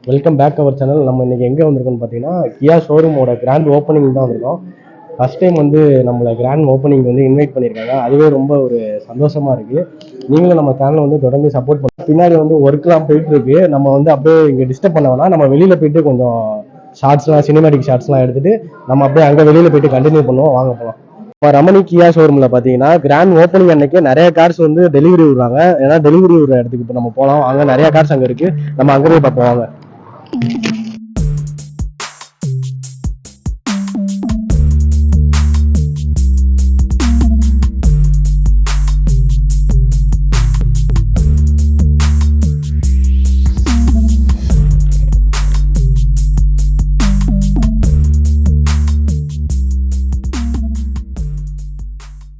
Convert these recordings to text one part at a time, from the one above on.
Welcome back our channel. நம்ம இன்றைக்கி எங்கே வந்திருக்கோம்னு பார்த்தீங்கன்னா கியா ஷோரூமோட கிராண்ட் ஓப்பனிங் தான் வந்திருக்கோம். ஃபஸ்ட் டைம் வந்து நம்மளை கிராண்ட் ஓப்பனிங் வந்து இன்வைட் பண்ணியிருக்காங்க. அதுவே ரொம்ப ஒரு சந்தோஷமாக இருக்குது. நீங்களும் நம்ம சேனலை வந்து தொடர்ந்து சப்போர்ட் பண்ண. பின்னாடி வந்து ஒர்க்லாம் போயிட்டுருக்கு. நம்ம வந்து அப்படியே இங்கே டிஸ்டர்ப் பண்ண வேணாம். நம்ம வெளியில் போயிட்டு கொஞ்சம் ஷார்ட்ஸ்லாம் சினிமேட்டிக் ஷார்ட்ஸ்லாம் எடுத்துகிட்டு நம்ம அப்படியே அங்கே வெளியில் போயிட்டு கண்டினியூ பண்ணுவோம். வாங்க போகலாம். இப்போ ரமணி கியா ஷோரூமில் பார்த்தீங்கன்னா கிராண்ட் ஓப்பனிங் அன்னைக்கு நிறைய கார்ஸ் வந்து டெலிவரி விடுறாங்க. ஏன்னா டெலிவரி விடுற இடத்துக்கு இப்போ நம்ம போகலாம். அங்கே நிறைய கார்ஸ் அங்கே இருக்குது. நம்ம அங்கே போய் பார்ப்போம் வாங்க.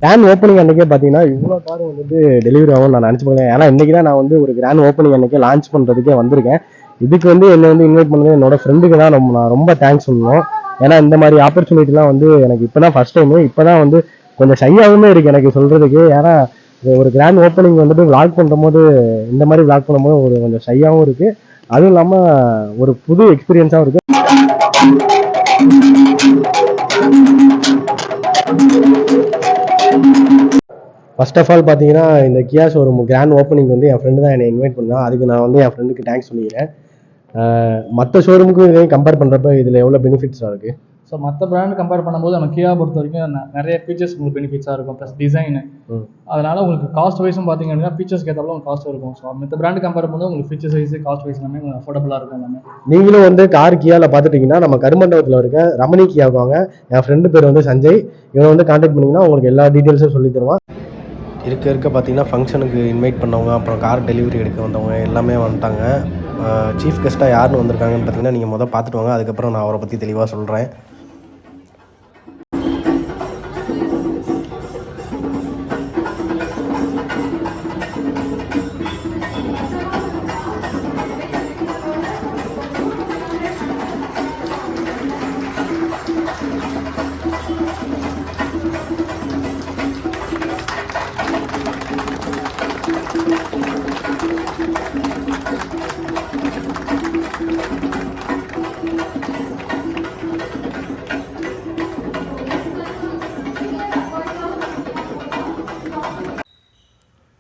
கிராண்ட் ஓப்பனிங் அன்றைக்கே பார்த்தீங்கன்னா இவ்வளோ கார் வந்துட்டு டெலிவரி ஆகும் நான் நினச்சி போகிறேன். ஏன்னா இன்றைக்கி தான் நான் வந்து ஒரு கிராண்ட் ஓப்பனிங் அன்றைக்கே லான்ச் பண்ணுறதுக்கே வந்திருக்கேன். இதுக்கு வந்து என்னை வந்து இன்வைட் பண்ணது என்னோட ஃப்ரெண்டுக்கு தான் நான் ரொம்ப தேங்க்ஸ் சொல்லணும். ஏன்னா இந்த மாதிரி ஆப்பர்ச்சுனிட்டிலாம் வந்து எனக்கு இப்போ தான் ஃபஸ்ட் டைமு. இப்போ தான் வந்து கொஞ்சம் ஷையாகவுமே இருக்குது எனக்கு சொல்கிறதுக்கு. ஏன்னா ஒரு கிராண்ட் ஓப்பனிங் வந்துட்டு விளாக் பண்ணும்போது இந்த மாதிரி விளாக் பண்ணும்போது ஒரு கொஞ்சம் ஷையாகவும் இருக்குது. அதுவும் இல்லாமல் ஒரு புது எக்ஸ்பீரியன்ஸாகவும் இருக்குது. ஃபர்ஸ்ட் ஆஃப் ஆல் பார்த்தீங்கன்னா இந்த கியா ஷோரூம் கிராண்ட் ஓப்பனிங் வந்து என் ஃப்ரெண்டு தான் என்னை இன்வைட் பண்ணான். அதுக்கு நான் வந்து என் ஃப்ரெண்டுக்கு தேங்க்ஸ் சொல்லிக்கிறேன். மற்ற ஷோரூமுக்கும் இதையும் கம்பேர் பண்ணுறப்ப இதில் எவ்வளோ பெனிஃபிட்ஸாக இருக்குது? ஸோ மற்ற பிராண்ட் கம்பேர் பண்ணும்போது நம்ம கியா பொறுத்த வரைக்கும் நிறைய ஃபீச்சர்ஸ் உங்களுக்கு பெனிஃபிட்ஸாக இருக்கும். ப்ளஸ் டிசைனு, அதனால் உங்களுக்கு காஸ்ட் வைஸும் பார்த்தீங்க அப்படின்னா ஃபீச்சர்ஸ்க்கு ஏற்றாலும் உங்களுக்கு காஸ்ட் இருக்கும். ஸோ மற்ற பிராண்டு கம்பேர் பண்ணும்போது உங்களுக்கு ஃபீச்சர்ஸ் வைஸ் காஸ்ட் வைஸ் எல்லாமே உங்களுக்கு அஃபோர்டபுளாக இருக்கும் எல்லாமே. நீங்களும் வந்து கார் கியாவில் பார்த்துட்டிங்கன்னா நம்ம கருமண்டபத்தில் இருக்க ரமணி கியாவுக்கு வாங்க. என் ஃப்ரெண்டு பேர் வந்து சஞ்சய். இவனை வந்து கான்டாக்ட் பண்ணிங்கன்னா உங்களுக்கு எல்லா டீட்டெயில்ஸும் சொல்லி தருவான். இருக்க பார்த்தீங்கன்னா ஃபங்க்ஷனுக்கு இன்வைட் பண்ணவங்க, அப்புறம் கார் டெலிவரி எடுக்க வந்தவங்க எல்லாமே வந்துட்டாங்க. சீஃப் கெஸ்ட்டாக யாருன்னு வந்திருக்காங்கன்னு பார்த்தீங்கன்னா நீங்கள் பார்த்துட்டு வாங்க. அதுக்கப்புறம் நான் அவரை பற்றி தெளிவாக சொல்கிறேன்.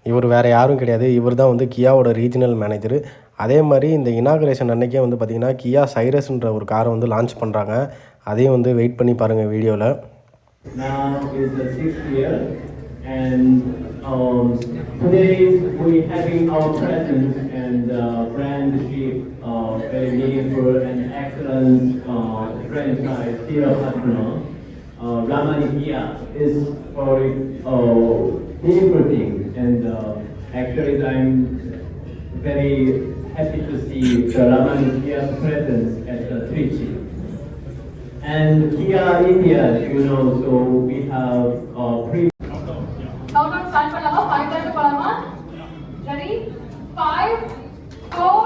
இவர் வேறு யாரும் கிடையாது. இவர் தான் வந்து கியாவோட ரீஜனல் மேனேஜர். அதே மாதிரி இந்த இனாகரேஷன் அன்றைக்கே வந்து பார்த்திங்கன்னா கியா சைரஸ்ன்ற ஒரு காரை வந்து லான்ச் பண்ணுறாங்க. அதையும் வந்து வெயிட் பண்ணி பாருங்கள் வீடியோவில். Ramani Kia is for meaningful things, and actually I'm very happy to see the Ramani Kia's presence at the Trichy. And Kia India, you know, so we have Countdown start பண்ணலாமா? 5 தடவை போலாமா? Ready? 5 4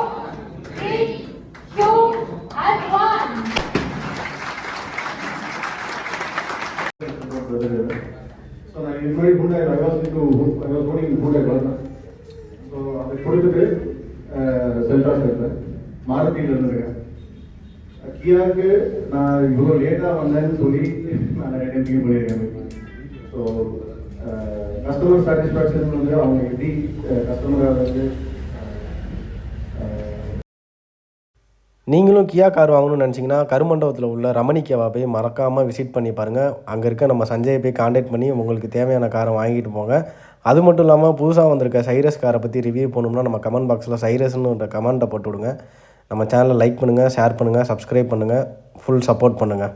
3 2 and 1. So I enjoyed Hyundai. I was running Hyundai Verna. So அதை கொடுத்துட்டு Seltos எடுத்தேன். மாருதியில் இருந்திருக்கேன். கியாவுக்கு நான் இவ்வளோ லேட்டாக வந்தேன்னு சொல்லி நான் நிறைய டைம் ஃபீல் பண்ணியிருக்கேன். ஸோ கஸ்டமர் சாட்டிஸ்ஃபேக்ஷன் வந்து அவங்க எப்படி கஸ்டமராக வந்து நீங்களும் கியா கார் வாங்கணும்னு நினச்சிங்கன்னா கருமண்டபத்தில் உள்ள ரமணி கியாவை போய் மறக்காமல் விசிட் பண்ணி பாருங்கள். அங்கே இருக்க நம்ம சஞ்சயை போய் கான்டாக்ட் பண்ணி உங்களுக்கு தேவையான காரை வாங்கிட்டு போங்க. அது மட்டும் இல்லாமல் புதுசாக வந்திருக்க சைரஸ் காரை பற்றி ரிவ்யூ போகணும்னா நம்ம கமெண்ட் பாக்ஸில் சைரஸ்ன்னு கமெண்ட்டை போட்டு விடுங்க. நம்ம சேனலை லைக் பண்ணுங்கள், ஷேர் பண்ணுங்கள், சப்ஸ்கிரைப் பண்ணுங்கள், ஃபுல் சப்போர்ட் பண்ணுங்கள்.